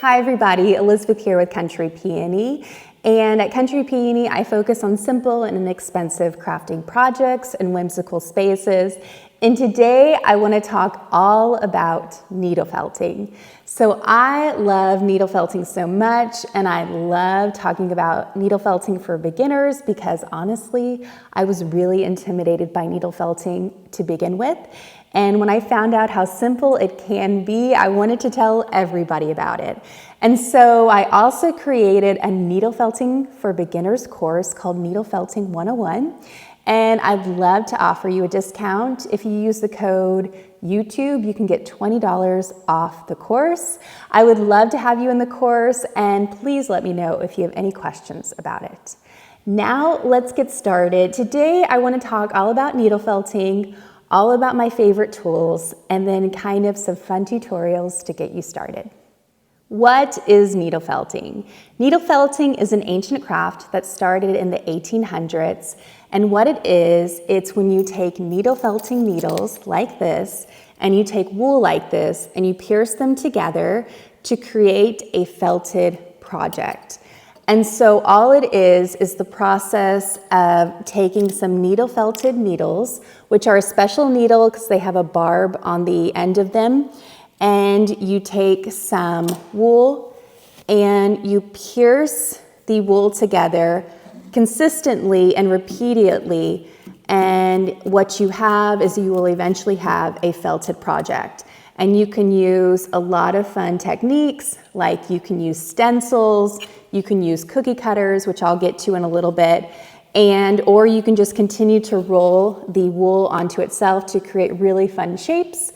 Hi everybody, Elizabeth here with Country Peony. And at Country Peony, I focus on simple and inexpensive crafting projects and whimsical spaces. And today I want to talk all about needle felting. So I love needle felting so much, and I love talking about needle felting for beginners because honestly, I was really intimidated by needle felting to begin with. And when I found out how simple it can be, I wanted to tell everybody about it. And so I also created a needle felting for beginners course called Needle Felting 101. And I'd love to offer you a discount. If you use the code YouTube, you can get $20 off the course. I would love to have you in the course, and please let me know if you have any questions about it. Now let's get started. Today I want to talk all about needle felting, all about my favorite tools, and then kind of some fun tutorials to get you started. What is needle felting? Needle felting is an ancient craft that started in the 1800s, and what it is, it's when you take needle felting needles like this, and you take wool like this, and you pierce them together to create a felted project. And so all it is the process of taking some needle felted needles, which are a special needle because they have a barb on the end of them, and you take some wool and you pierce the wool together consistently and repeatedly, and what you have is you will eventually have a felted project. And you can use a lot of fun techniques, like you can use stencils, you can use cookie cutters, which I'll get to in a little bit, or you can just continue to roll the wool onto itself to create really fun shapes.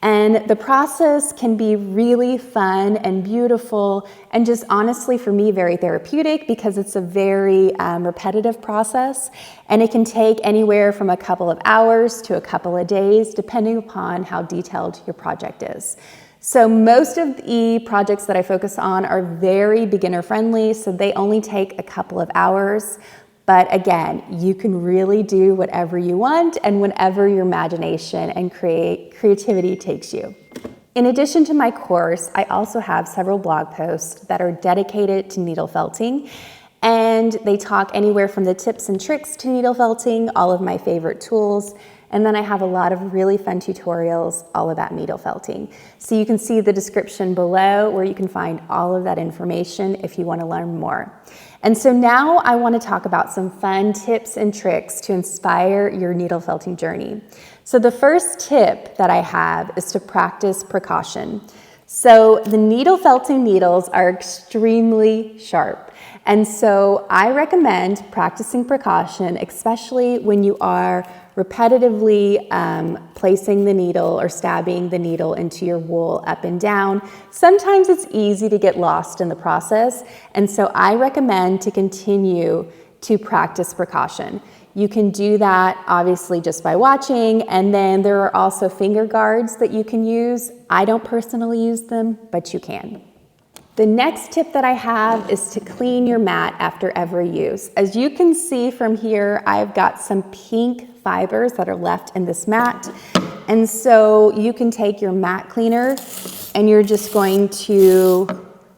And the process can be really fun and beautiful, and just honestly for me very therapeutic because it's a very repetitive process, and it can take anywhere from a couple of hours to a couple of days depending upon how detailed your project is. So most of the projects that I focus on are very beginner friendly, so they only take a couple of hours. But again, you can really do whatever you want and whenever your imagination and creativity takes you. In addition to my course, I also have several blog posts that are dedicated to needle felting, and they talk anywhere from the tips and tricks to needle felting, all of my favorite tools, and then I have a lot of really fun tutorials all about needle felting. So you can see the description below where you can find all of that information if you want to learn more. And so now I want to talk about some fun tips and tricks to inspire your needle felting journey. So the first tip that I have is to practice precaution. So the needle felting needles are extremely sharp. And so I recommend practicing precaution, especially when you are repetitively placing the needle or stabbing the needle into your wool up and down. Sometimes it's easy to get lost in the process, and so I recommend to continue to practice precaution. You can do that obviously just by watching, and then there are also finger guards that you can use. I don't personally use them, but you can. The next tip that I have is to clean your mat after every use. As you can see from here, I've got some pink fibers that are left in this mat. And so you can take your mat cleaner and you're just going to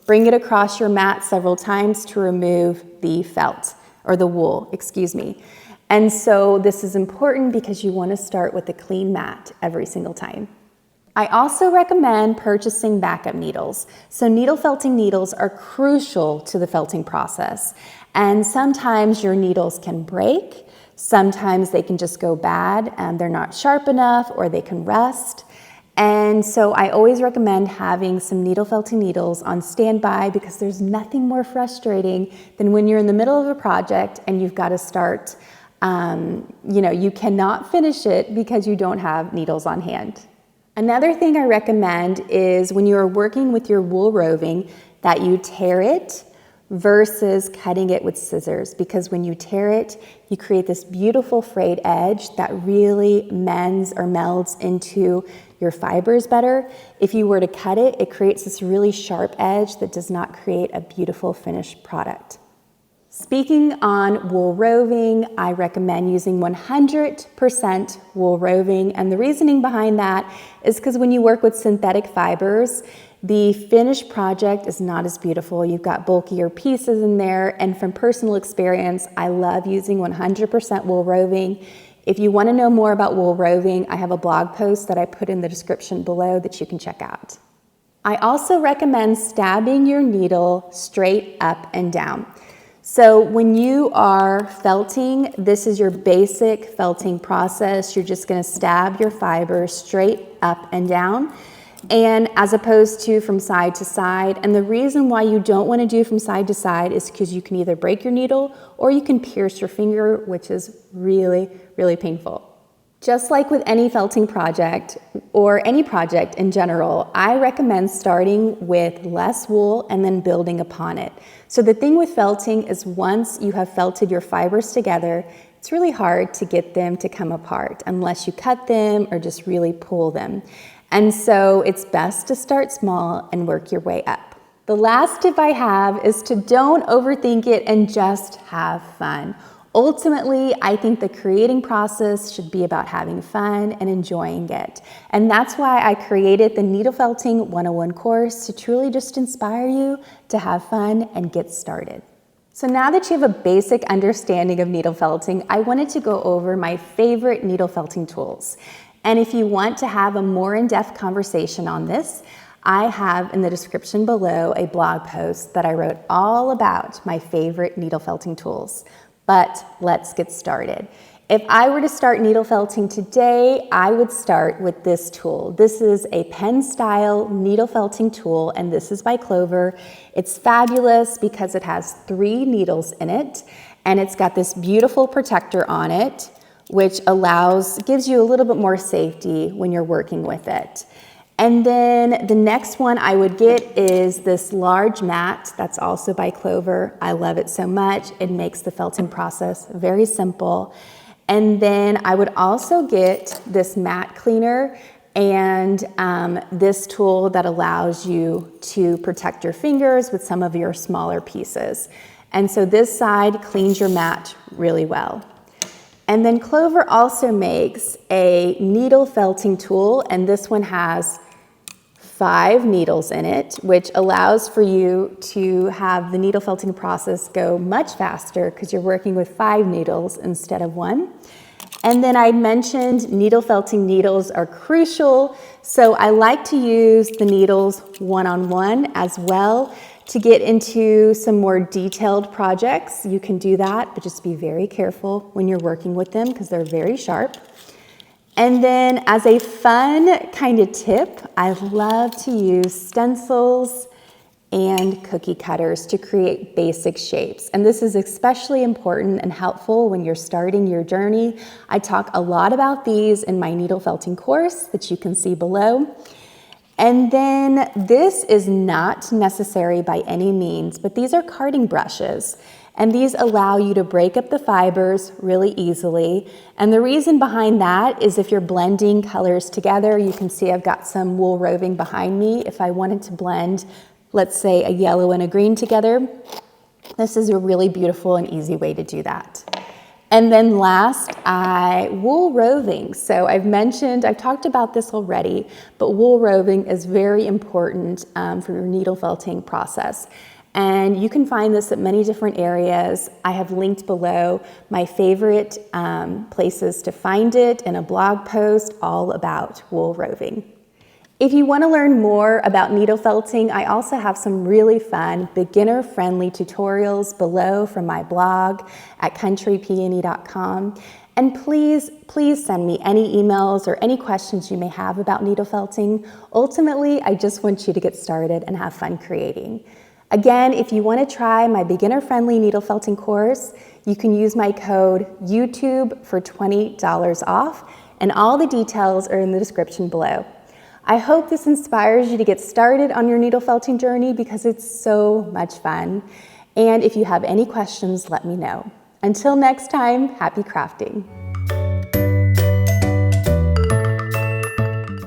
bring it across your mat several times to remove the felt, or the wool, excuse me. And so this is important because you want to start with a clean mat every single time. I also recommend purchasing backup needles. So needle felting needles are crucial to the felting process. And sometimes your needles can break, sometimes they can just go bad and they're not sharp enough, or they can rust. And so I always recommend having some needle felting needles on standby because there's nothing more frustrating than when you're in the middle of a project and you've got to start, you cannot finish it because you don't have needles on hand. Another thing I recommend is when you are working with your wool roving that you tear it versus cutting it with scissors, because when you tear it, you create this beautiful frayed edge that really mends or melds into your fibers better. If you were to cut it, it creates this really sharp edge that does not create a beautiful finished product. Speaking on wool roving, I recommend using 100% wool roving, and the reasoning behind that is because when you work with synthetic fibers, the finished project is not as beautiful. You've got bulkier pieces in there, and from personal experience, I love using 100% wool roving. If you want to know more about wool roving, I have a blog post that I put in the description below that you can check out. I also recommend stabbing your needle straight up and down. So when you are felting, this is your basic felting process. You're just going to stab your fiber straight up and down, and as opposed to from side to side. And the reason why you don't want to do from side to side is because you can either break your needle or you can pierce your finger, which is really, really painful. Just like with any felting project or any project in general, I recommend starting with less wool and then building upon it. So the thing with felting is once you have felted your fibers together, it's really hard to get them to come apart unless you cut them or just really pull them. And so it's best to start small and work your way up. The last tip I have is to don't overthink it and just have fun. Ultimately, I think the creating process should be about having fun and enjoying it. And that's why I created the Needle Felting 101 course, to truly just inspire you to have fun and get started. So now that you have a basic understanding of needle felting, I wanted to go over my favorite needle felting tools. And if you want to have a more in-depth conversation on this, I have in the description below a blog post that I wrote all about my favorite needle felting tools. But let's get started. If I were to start needle felting today, I would start with this tool. This is a pen style needle felting tool, and this is by Clover. It's fabulous because it has 3 needles in it, and it's got this beautiful protector on it, which gives you a little bit more safety when you're working with it. And then the next one I would get is this large mat that's also by Clover. I love it so much. It makes the felting process very simple. And then I would also get this mat cleaner and this tool that allows you to protect your fingers with some of your smaller pieces. And so this side cleans your mat really well. And then Clover also makes a needle felting tool, and this one has 5 needles in it, which allows for you to have the needle felting process go much faster because you're working with 5 needles instead of 1. And then I mentioned needle felting needles are crucial, so I like to use the needles one-on-one as well to get into some more detailed projects. You can do that, but just be very careful when you're working with them because they're very sharp. And then as a fun kind of tip, I love to use stencils and cookie cutters to create basic shapes. And this is especially important and helpful when you're starting your journey. I talk a lot about these in my needle felting course that you can see below. And then this is not necessary by any means, but these are carding brushes. And these allow you to break up the fibers really easily. And the reason behind that is if you're blending colors together, you can see I've got some wool roving behind me. If I wanted to blend, let's say, a yellow and a green together, this is a really beautiful and easy way to do that. And then last, wool roving. So I've talked about this already, but wool roving is very important for your needle felting process. And you can find this at many different areas. I have linked below my favorite places to find it in a blog post all about wool roving. If you want to learn more about needle felting, I also have some really fun beginner-friendly tutorials below from my blog at countrypeony.com. And please send me any emails or any questions you may have about needle felting. Ultimately, I just want you to get started and have fun creating. Again, if you want to try my beginner-friendly needle felting course, you can use my code YouTube for $20 off, and all the details are in the description below. I hope this inspires you to get started on your needle felting journey because it's so much fun. And if you have any questions, let me know. Until next time, happy crafting.